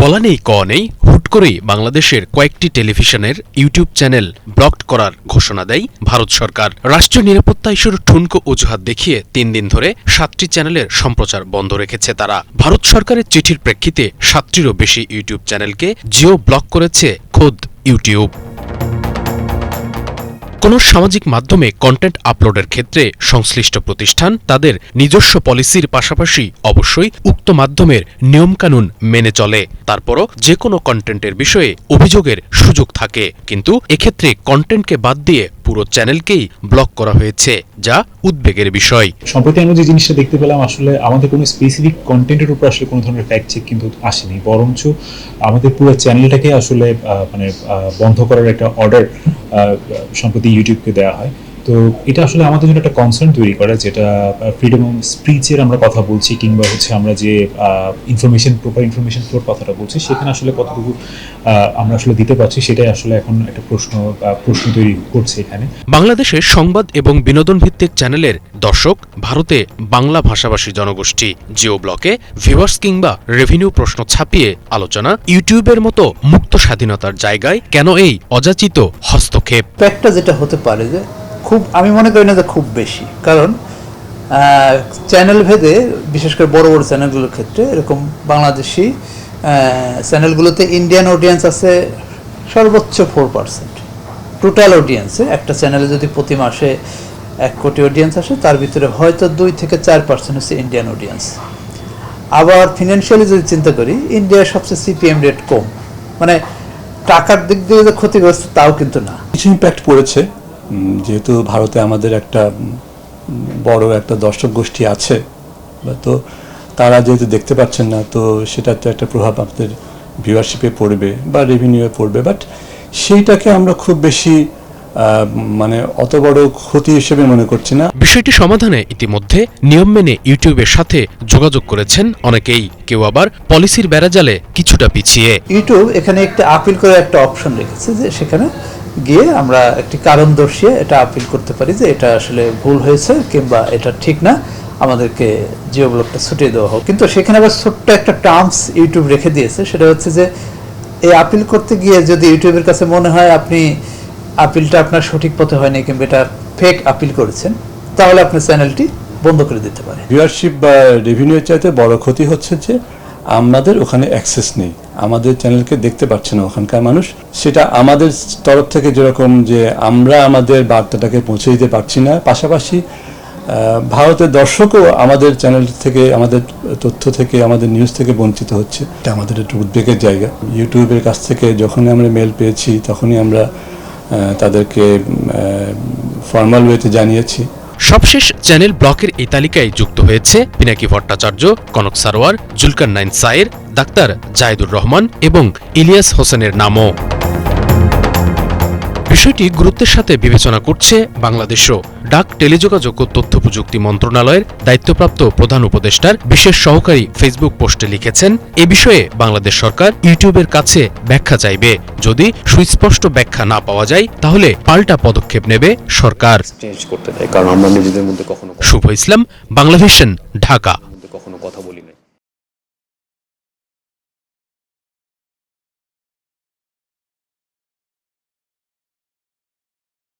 বলা নেই ক নেই হুট করেই বাংলাদেশের কয়েকটি টেলিভিশনের ইউটিউব চ্যানেল ব্লক করার ঘোষণা দেয় ভারত সরকার। রাষ্ট্রীয় নিরাপত্তা ইস্যুর ঠুনকো অজুহাত দেখিয়ে ৩ দিন ধরে ৭টি চ্যানেলের সম্প্রচার বন্ধ রেখেছে তারা। ভারত সরকারের চিঠির প্রেক্ষিতে ৭টিরও বেশি ইউটিউব চ্যানেলকে জিও ব্লক করেছে খোদ ইউটিউব। কোনো সামাজিক মাধ্যমে কন্টেন্ট আপলোডের ক্ষেত্রে সংশ্লিষ্ট প্রতিষ্ঠান তাদের নিজস্ব পলিসির পাশাপাশি অবশ্যই উক্ত মাধ্যমের নিয়মকানুন মেনে চলে। তারপরও যে কোনো কন্টেন্টের বিষয়ে অভিযোগের সুযোগ থাকে, কিন্তু এক্ষেত্রে কন্টেন্টকে বাদ দিয়ে পুরো চ্যানেলকেই ব্লক করা হয়েছে, যা উদ্বেগের বিষয়। সম্প্রতি আমরা যে জিনিসটা দেখতে পেলাম, আসলে আমাদের কোনো স্পেসিফিক কন্টেন্টের উপর আসলে কোনো ধরনের ফ্যাক্ট চেক কিন্তু আসেনি, বরঞ্চ আমাদের পুরো চ্যানেলটাকে আসলে বন্ধ করার একটা অর্ডার সম্প্রতি ইউটিউবকে দেওয়া হয়। তো এটা আসলে আমাদের জন্য একটা কনসার্ন তৈরি করে, যেটা ফ্রিডম অফ স্পিচের আমরা কথা বলছি, কিংবা হচ্ছে আমরা যে প্রপার ইনফরমেশন ফ্লোর কথাটা বলছি, সেখানে আসলে কতটুকু আমরা আসলে দিতে পারছি, সেটাই আসলে এখন একটা প্রশ্ন তৈরি করছে এখানে। বাংলাদেশের সংবাদ এবং বিনোদন ভিত্তিক চ্যানেলের দর্শক ভারতে বাংলা ভাষাভাষী জনগোষ্ঠী। জিও ব্লকে ভিউয়ার্স কিংবা রেভিনিউ প্রশ্ন ছাপিয়ে আলোচনা, ইউটিউবের মতো মুক্ত স্বাধীনতার জায়গায় কেন এই অযাচিত হস্তক্ষেপ? একটা যেটা হতে পারে যে আমি মনে করি না যে খুব বেশি, কারণ চ্যানেল ভেদে বিশেষ করে বড় বড় চ্যানেলগুলোর ক্ষেত্রে এরকম বাংলাদেশি চ্যানেলগুলোতে ইন্ডিয়ান অডিয়েন্স আছে সর্বোচ্চ 4%। টোটাল অডিয়েন্সে একটা চ্যানেলে যদি প্রতি মাসে 1 কোটি অডিয়েন্স আসে, তার ভিতরে হয়তো 2 থেকে 4% হচ্ছে ইন্ডিয়ান অডিয়েন্স। আবার ফিনান্সিয়ালি যদি চিন্তা করি, ইন্ডিয়ার সবচেয়ে সিপিএম রেট কম, মানে টাকার দিক দিয়ে যে ক্ষতিগ্রস্ত তাও কিন্তু না। কিছু ইম্প্যাক্ট পড়েছে, যেহেতু ভারতে আমাদের একটা বড় একটা দর্শক গোষ্ঠী আছে, তো তারা যেহেতু দেখতে পাচ্ছেন না, তো সেটা তো একটা প্রভাব আমাদের ভিউয়ারশিপে পড়বে বা রেভিনিউয়ে পড়বে, বাট সেইটাকে আমরা খুব বেশি অত বড় ক্ষতি হিসেবে মনে করছি না। বিষয়টি সমাধানে ইতিমধ্যে নিয়ম মেনে ইউটিউবের সাথে যোগাযোগ করেছেন অনেকেই, কেউ আবার পলিসির বেড়াজালে কিছুটা পিছিয়ে। ইউটিউব এখানে একটা আপিল করে একটা অপশন রেখেছে, যে সেখানে গিয়ে আমরা একটি কারণ দর্শিয়ে এটা আপিল করতে পারি যে এটা আসলে ভুল হয়েছে কিংবা এটা ঠিক না, আমাদেরকে জিও ব্লকটা ছুটিয়ে দেওয়া হোক। কিন্তু সেখানে আবার ছোট্ট একটা টার্মস ইউটিউব রেখে দিয়েছে, সেটা হচ্ছে যে এই আপিল করতে গিয়ে যদি ইউটিউবের কাছে মনে হয় আপনি আপিলটা আপনার সঠিক পথে হয়নি কিংবা এটা ফেক আপিল করেছেন, তাহলে আপনার চ্যানেলটি বন্ধ করে দিতে পারে। ভিউয়ারশিপ বা রেভিনিউর চাইতে বড় ক্ষতি হচ্ছে যে আমাদের ওখানে অ্যাক্সেস নেই, আমাদের চ্যানেলকে দেখতে পাচ্ছে না ওখানকার মানুষ। সেটা আমাদের তরফ থেকে যেরকম যে আমরা আমাদের বার্তাটাকে পৌঁছে দিতে পারছি না, পাশাপাশি ভারতের দর্শকও আমাদের চ্যানেল থেকে, আমাদের তথ্য থেকে, আমাদের নিউজ থেকে বঞ্চিত হচ্ছে। এটা আমাদের একটু উদ্বেগের জায়গা। ইউটিউবের কাছ থেকে যখনই আমরা মেল পেয়েছি, তখনই আমরা তাদেরকে ফর্মাল ওয়েতে জানিয়েছি। সবশেষ চ্যানেল ব্লকের এই তালিকায় যুক্ত হয়েছে পিনাকি ভট্টাচার্য, কনক সারোয়ার, জুলকারনাইন সায়ের, ডাক্তার জায়েদুর রহমান এবং ইলিয়াস হোসেনের নামও। বিষয়টি গুরুত্বের সাথে বিবেচনা করছে বাংলাদেশও। ডাক, টেলিযোগাযোগ ও তথ্য প্রযুক্তি মন্ত্রণালয়ের দায়িত্বপ্রাপ্ত প্রধান উপদেষ্টার বিশেষ সহকারী ফেসবুক পোস্টে লিখেছেন, এ বিষয়ে বাংলাদেশ সরকার ইউটিউবের কাছে ব্যাখ্যা চাইবে। যদি সুস্পষ্ট ব্যাখ্যা না পাওয়া যায়, তাহলে পাল্টা পদক্ষেপ নেবে সরকার। কারণ আমরা নিজেদের মধ্যে কখনো শুভ ইসলাম, বাংলাভিশন, ঢাকা। কখনো কথা